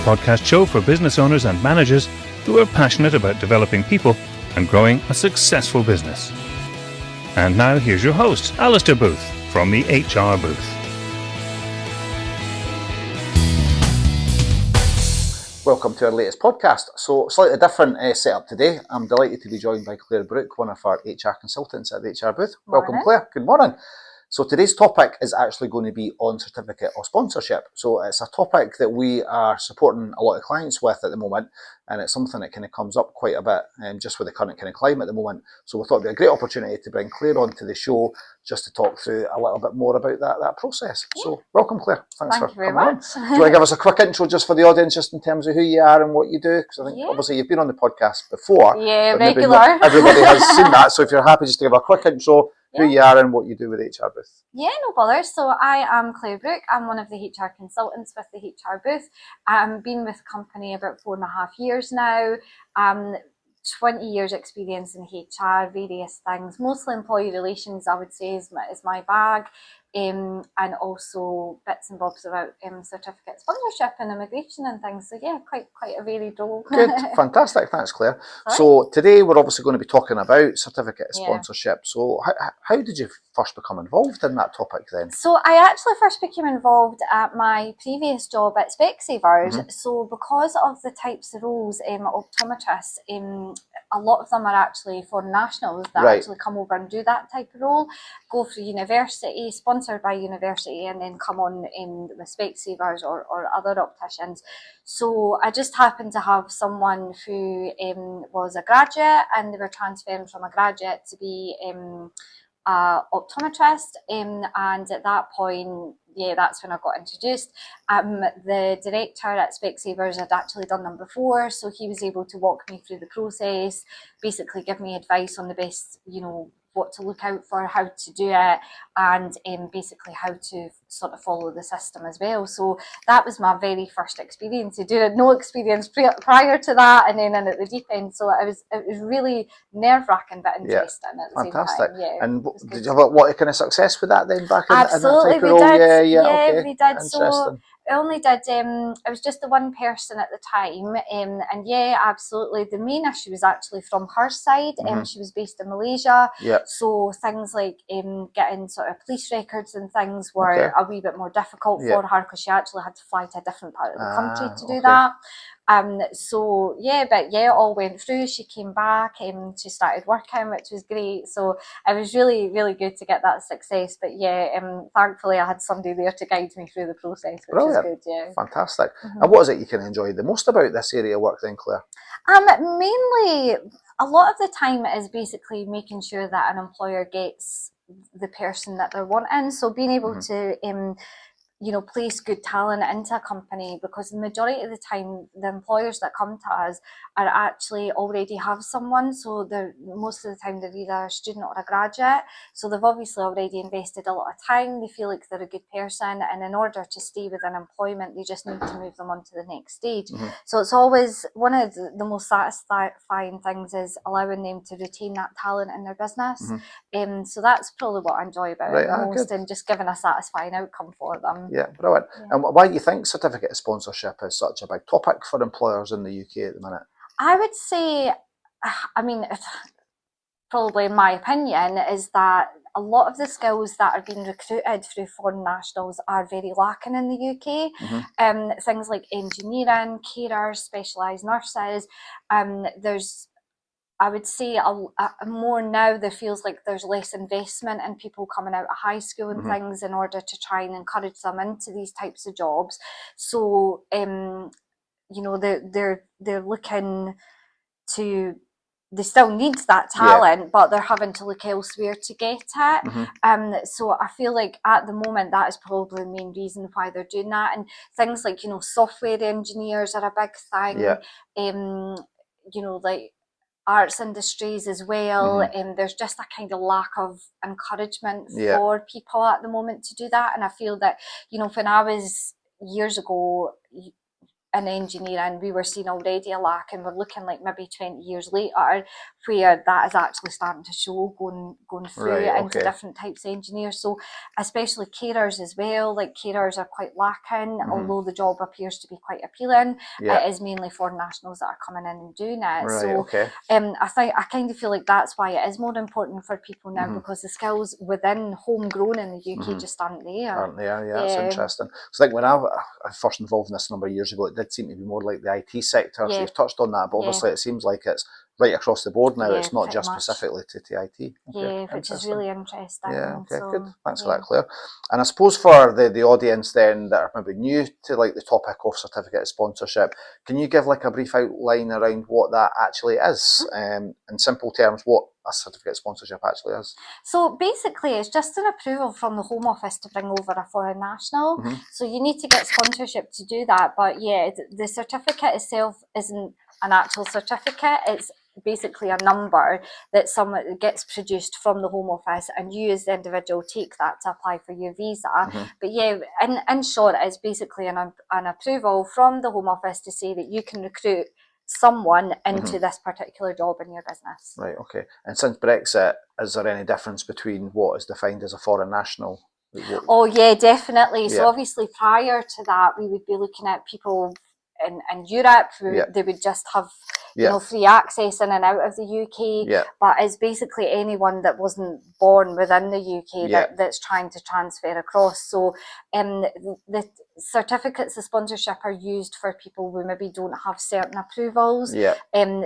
podcast show for business owners and managers who are passionate about developing people and growing a successful business. And now here's your host, Alistair Booth from the HR Booth. Welcome to our latest podcast. So, slightly different setup today. I'm delighted to be joined by Claire Brooke, one of our HR consultants at the HR Booth. Welcome, Claire. Good morning. So today's topic is actually going to be on certificate of sponsorship. So it's a topic that we are supporting a lot of clients with at the moment, and it's something that kind of comes up quite a bit just with the current kind of climate at the moment. So we thought it'd be a great opportunity to bring Claire onto the show just to talk through a little bit more about that process. Yeah. So welcome, Claire. Thank you very much. Do you want to give us a quick intro just for the audience, just in terms of who you are and what you do? Because I think obviously you've been on the podcast before. Yeah, but regular. Maybe not everybody has seen that. So if you're happy just to give a quick intro, who you are and what you do with HR Booth. Yeah, no bother. So I am Claire Brooke. I'm one of the HR consultants with the HR Booth. I've been with the company about 4.5 years now. 20 years experience in HR, various things, mostly employee relations, I would say, is my bag. And also bits and bobs about certificate sponsorship and immigration and things. So yeah, quite a varied role. Good, fantastic. Thanks, Claire. Sorry? So today we're obviously going to be talking about certificate of sponsorship. So how did you first become involved in that topic then? So I actually first became involved at my previous job at Specsavers. Mm-hmm. So because of the types of roles, optometrists, a lot of them are actually foreign nationals that actually come over and do that type of role, go through university, sponsored by university, and then come on with Specsavers or other opticians. So I just happened to have someone who was a graduate, and they were transferring from a graduate to be optometrist, and at that point, that's when I got introduced. The director at Specsavers had actually done them before, so he was able to walk me through the process, basically give me advice on the best, what to look out for, how to do it, and basically how to sort of follow the system as well. So that was my very first experience. I did no experience prior to that, and then in at the deep end. So it was really nerve-wracking but interesting at the Fantastic. same time. Yeah, and did you have what kind of success with that then back in Absolutely, that type of role? Yeah, we did. Interesting. So I only did, it was just the one person at the time, and absolutely. The main issue was actually from her side. She was based in Malaysia, so things like getting sort of police records and things were a wee bit more difficult for her, because she actually had to fly to a different part of the country to do that. All went through. She came back and she started working, which was great. So it was really, really good to get that success. But thankfully I had somebody there to guide me through the process, which was good. Yeah, fantastic. And what is it you can enjoy the most about this area of work then, Claire? Mainly, a lot of the time it is basically making sure that an employer gets the person that they're wanting. So being able to place good talent into a company, because the majority of the time the employers that come to us are actually already have someone. So they're most of the time they're either a student or a graduate, so they've obviously already invested a lot of time. They feel like they're a good person, and in order to stay within employment they just need to move them on to the next stage. So it's always one of the most satisfying things is allowing them to retain that talent in their business. So that's probably what I enjoy about it the most, and just giving a satisfying outcome for them. Yeah, brilliant. And why do you think certificate of sponsorship is such a big topic for employers in the UK at the minute? I would say, probably in my opinion, is that a lot of the skills that are being recruited through foreign nationals are very lacking in the UK. Things like engineering, carers, specialised nurses. I would say more now there feels like there's less investment in people coming out of high school and things in order to try and encourage them into these types of jobs. So they're looking to, they still need that talent, but they're having to look elsewhere to get it. So I feel like at the moment that is probably the main reason why they're doing that. And things like software engineers are a big thing. Like arts industries as well, and there's just a kind of lack of encouragement for people at the moment to do that. And I feel that when I was years ago in engineering, we were seeing already a lack, and we're looking like maybe 20 years later where that is actually starting to show going through Right, into okay. different types of engineers. So especially carers as well, like carers are quite lacking, although the job appears to be quite appealing. Yeah. It is mainly foreign nationals that are coming in and doing it. Right, So okay. I kind of feel like that's why it is more important for people now, because the skills within homegrown in the UK just aren't there. Aren't there? Yeah, that's interesting. So like when I first involved in this a number of years ago, it did seem to be more like the IT sector. So Yeah. you've touched on that, but obviously it seems like it's right across the board now. Yeah, it's not pretty just much. specifically to IT. Okay, Yeah, which is interesting. really interesting. Yeah, okay, So, good. Thanks for yeah. that, Claire. And I suppose for the audience then that are maybe new to like the topic of certificate of sponsorship, can you give like a brief outline around what that actually is? In simple terms, what a certificate of sponsorship actually is? So basically, it's just an approval from the Home Office to bring over a foreign national. So you need to get sponsorship to do that. But yeah, the certificate itself isn't an actual certificate. It's basically a number that someone gets produced from the Home Office, and you as the individual take that to apply for your visa. But yeah, in short, it's basically an approval from the Home Office to say that you can recruit someone into this particular job in your business. Right, okay. And since Brexit, is there any difference between what is defined as a foreign national? Oh yeah, definitely. So Yeah. obviously prior to that, we would be looking at people in Europe who they would just have you know, free access in and out of the UK. Yeah. But it's basically anyone that wasn't born within the UK that's trying to transfer across. So the certificates of sponsorship are used for people who maybe don't have certain approvals. Yeah.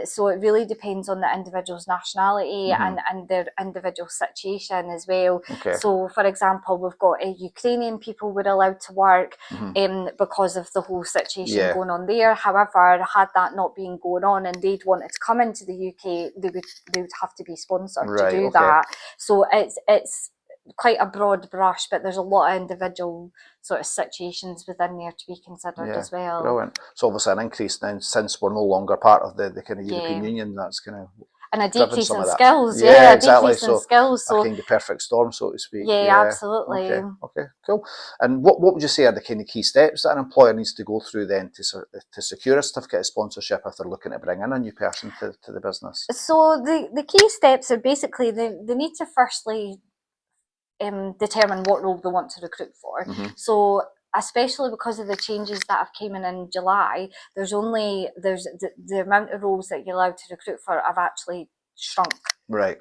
So it really depends on the individual's nationality and their individual situation as well. Okay. So for example, we've got Ukrainian people were allowed to work because of the whole situation going on there. However, had that not been going on and they'd wanted to come into the UK, they would have to be sponsored to do that. So it's quite a broad brush, but there's a lot of individual sort of situations within there to be considered as well. Brilliant. So obviously an increase now since we're no longer part of the kind of European Union. That's kind of and a decrease in skills, exactly. A decrease in skills. So a kind of perfect storm, so to speak. Yeah, absolutely. Okay, cool. And what would you say are the kind of key steps that an employer needs to go through then to secure a certificate of sponsorship if they're looking to bring in a new person to the business? So the key steps are basically they need to firstly determine what role they want to recruit for. So especially because of the changes that have came in July, there's the amount of roles that you're allowed to recruit for have actually shrunk. Right.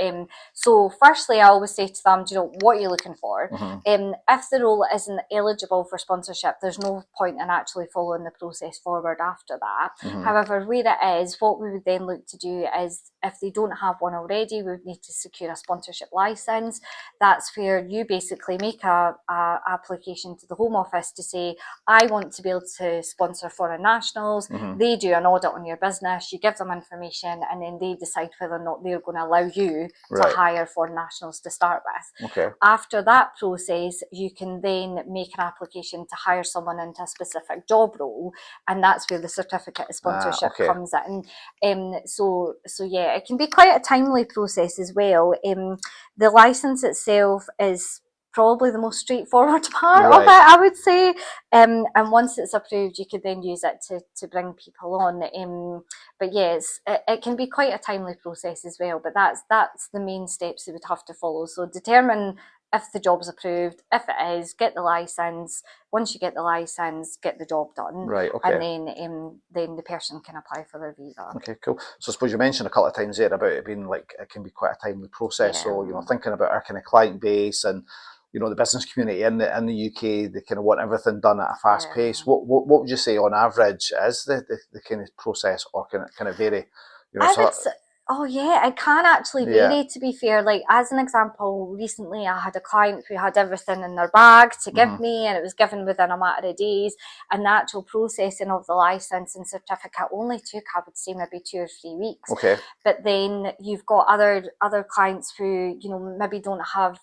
So firstly, I always say to them, do you know what you're looking for? If the role isn't eligible for sponsorship, there's no point in actually following the process forward after that. However, where it is, what we would then look to do is, if they don't have one already, we would need to secure a sponsorship license. That's where you basically make a application to the Home Office to say, I want to be able to sponsor foreign nationals. They do an audit on your business, you give them information, and then they decide whether or not they're going to allow you to hire foreign nationals to start with. Okay. After that process, you can then make an application to hire someone into a specific job role, and that's where the certificate of sponsorship comes in. So yeah, it can be quite a timely process as well. The license itself is probably the most straightforward part of it, I would say. And once it's approved, you could then use it to bring people on. But yes, it can be quite a timely process as well. But that's the main steps you would have to follow. So determine if the job's approved. If it is, get the license. Once you get the license, get the job done. Right. Okay. And then the person can apply for their visa. Okay, cool. So I suppose you mentioned a couple of times there about it being like it can be quite a timely process. So thinking about our kind of client base and the business community in the UK, they kind of want everything done at a fast pace. What would you say on average is the kind of process, or can it kind of vary? It can actually vary, to be fair. Like, as an example, recently I had a client who had everything in their bag to give me, and it was given within a matter of days, and the actual processing of the license and certificate only took, I would say, maybe 2 or 3 weeks. Okay. But then you've got other clients who maybe don't have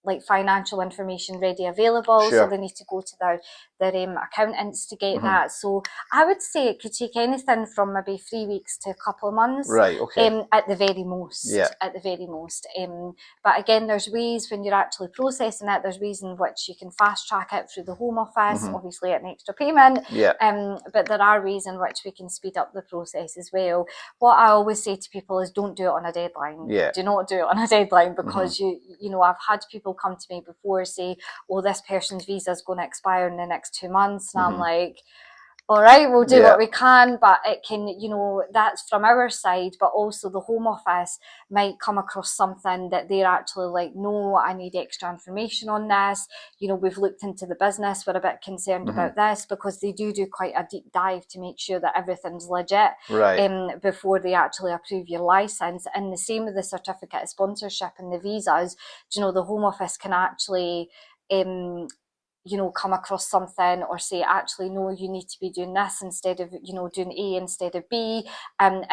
like financial information ready available, so Sure. they need to go to their accountants to get that. So I would say it could take anything from maybe 3 weeks to a couple of months, Right, okay. at the very most. Yeah. At the very most. But again, there's ways when you're actually processing it, there's ways in which you can fast track it through the Home Office, obviously at an extra payment. Yeah. But there are ways in which we can speed up the process as well. What I always say to people is don't do it on a deadline. Yeah. Do not do it on a deadline, because you know, I've had people come to me before say, oh, this person's visa is going to expire in the next 2 months, and I'm like, all right, we'll do what we can, but it can, you know, that's from our side, but also the Home Office might come across something that they're actually like, no, I need extra information on this. You know, we've looked into the business, we're a bit concerned about this, because they do quite a deep dive to make sure that everything's legit, right, before they actually approve your license. And the same with the certificate of sponsorship and the visas. Do you know, the Home Office can actually you know, come across something or say, actually, no, you need to be doing this instead of, you know, doing A instead of B. And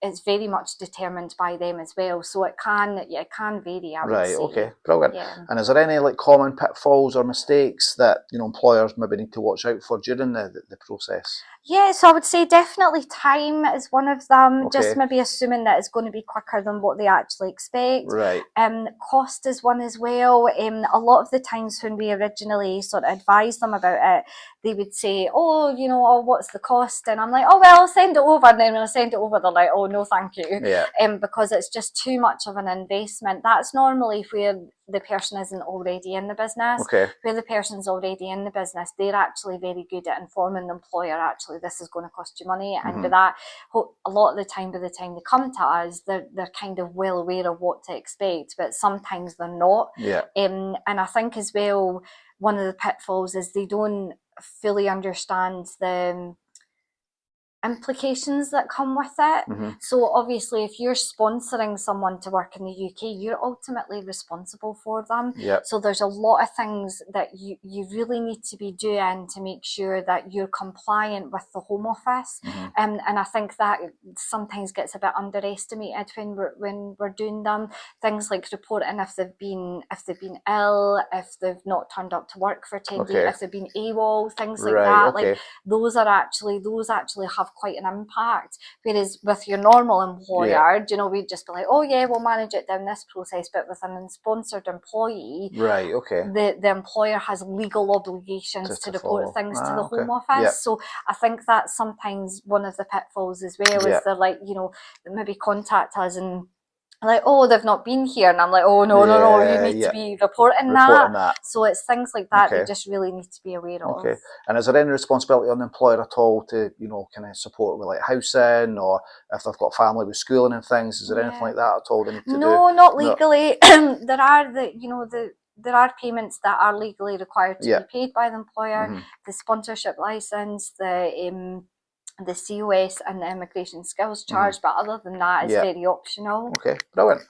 it's very much determined by them as well. So it can vary, I would right, say. okay, brilliant. Yeah. And is there any like common pitfalls or mistakes that, you know, employers maybe need to watch out for during the process? Yeah, so I would say definitely time is one of them. Okay. Just maybe assuming that it's going to be quicker than what they actually expect. Right. Cost is one as well. A lot of the times when we originally sort of advised them about it, they would say, oh, you know, oh, what's the cost? And I'm like, oh, well, I'll send it over. And then when I send it over, they're like, oh, no, thank you. Yeah. Because it's just too much of an investment. That's normally where the person isn't already in the business. Okay. Where the person's already in the business, they're actually very good at informing the employer, actually, this is going to cost you money. And with that, a lot of the time, by the time they come to us, they're kind of well aware of what to expect, but sometimes they're not. Yeah. And I think as well, one of the pitfalls is they don't fully understand the implications that come with it. So obviously, if you're sponsoring someone to work in the UK, you're ultimately responsible for them. Yep. So there's a lot of things that you really need to be doing to make sure that you're compliant with the Home Office. And I think that sometimes gets a bit underestimated when we're doing them. Things like reporting if they've been ill, if they've not turned up to work for 10 days, if they've been AWOL, things like that. Okay. Like those actually have quite an impact. Whereas with your normal employer, you know, we'd just be like, oh yeah, we'll manage it down this process. But with an sponsored employee, right, okay, the employer has legal obligations to report things to the Home Office. Yep. So I think that's sometimes one of the pitfalls as well, is they're like, you know, maybe contact us and like, oh, they've not been here, and I'm like, oh no, you need to be reporting that. So it's things like that they just really need to be aware of. Okay. And is there any responsibility on the employer at all to, you know, kind of support with like housing, or if they've got family with schooling and things? Is there anything like that at all they need to do? No, not legally. There are payments that are legally required to be paid by the employer. The sponsorship license, the COS and the immigration skills charge, but other than that, it's very optional. Okay, brilliant.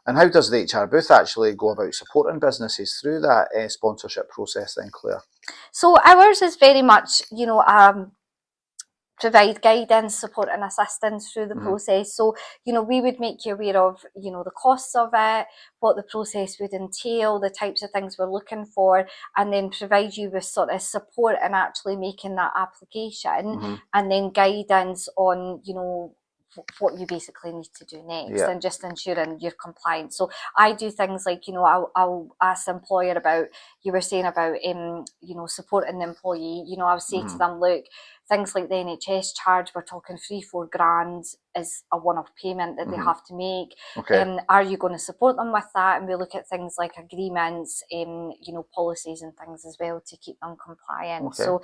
And how does the HR booth actually go about supporting businesses through that sponsorship process then, Claire? So ours is very much, you know, provide guidance, support and assistance through the process. So, you know, we would make you aware of, you know, the costs of it, what the process would entail, the types of things we're looking for, and then provide you with sort of support in actually making that application, and then guidance on, you know, what you basically need to do next, and just ensuring you're compliant. So I do things like, you know, I'll ask the employer about, you were saying about, you know, supporting the employee. You know, I'll say to them, look, things like the NHS charge, we're talking 3-4 grand is a one-off payment that they have to make. Are you going to support them with that? And we look at things like agreements, you know, policies and things as well to keep them compliant. So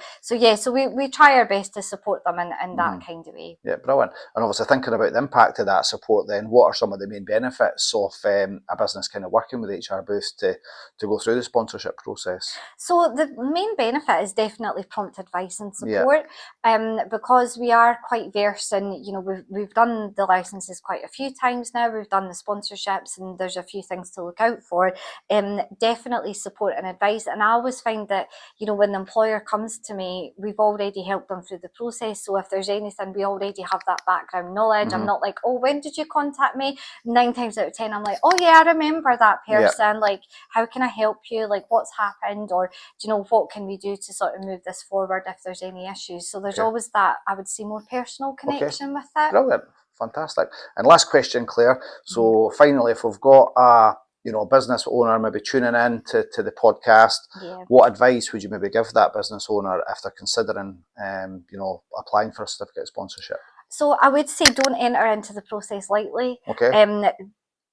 we try our best to support them in that kind of way. Yeah, brilliant. And obviously thinking about the impact of that support then, what are some of the main benefits of a business kind of working with HR Booth to go through the sponsorship process? So the main benefit is definitely prompt advice and support. because we are quite versed in, we've done the licenses quite a few times now, we've done the sponsorships, and there's a few things to look out for. Definitely support and advice. And I always find that, when the employer comes to me, we've already helped them through the process. So if there's anything, we already have that background knowledge. I'm not like, oh, when did you contact me? 9 times out of 10, I'm like, oh yeah, I remember that person. Like, how can I help you? Like, what's happened? Or, what can we do to sort of move this forward if there's any issues? So there's always that, I would say, more personal connection with it. Brilliant. Fantastic. And last question, Claire. So finally, if we've got a business owner maybe tuning in to the podcast, what advice would you maybe give that business owner if they're considering applying for a certificate of sponsorship? So I would say don't enter into the process lightly.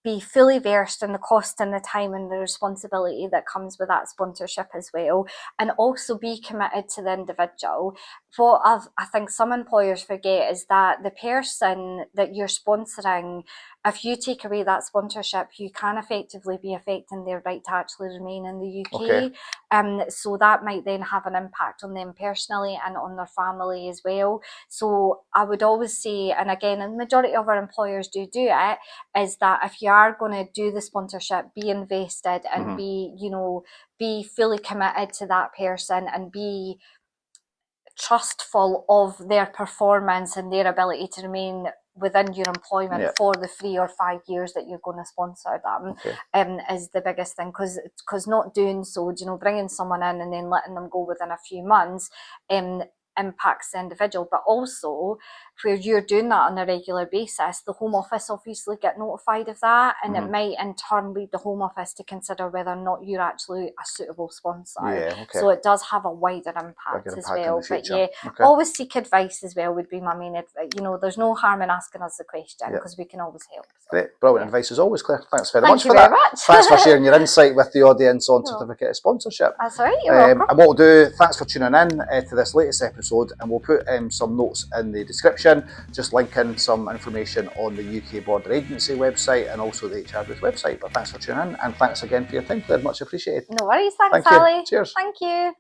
Be fully versed in the cost and the time and the responsibility that comes with that sponsorship as well, and also be committed to the individual. What I think some employers forget is that the person that you're sponsoring, if you take away that sponsorship, you can effectively be affecting their right to actually remain in the UK. So that might then have an impact on them personally and on their family as well. So I would always say, and again, and the majority of our employers do it, is that if you are going to do the sponsorship, be invested and be fully committed to that person and be trustful of their performance and their ability to remain within your employment for the 3 or 5 years that you're going to sponsor them, is the biggest thing. Because not doing so, bringing someone in and then letting them go within a few months impacts the individual, but also where you're doing that on a regular basis, the Home Office obviously get notified of that, and it might in turn lead the Home Office to consider whether or not you're actually a suitable sponsor. So it does have a wider impact as well. But always seek advice as well would be my main advice. There's no harm in asking us the question, because we can always help. So, great, brilliant advice as always, Claire. Thanks very much for that. Thanks for sharing your insight with the audience on certificate of sponsorship. That's all right, you're welcome. And what we'll do, thanks for tuning in to this latest episode, and we'll put some notes in the description, just linking some information on the UK Border Agency website and also the HR Booth website. But thanks for tuning in, and thanks again for your time, Claire. Much appreciated. No worries, thanks, Sally. Cheers. Thank you.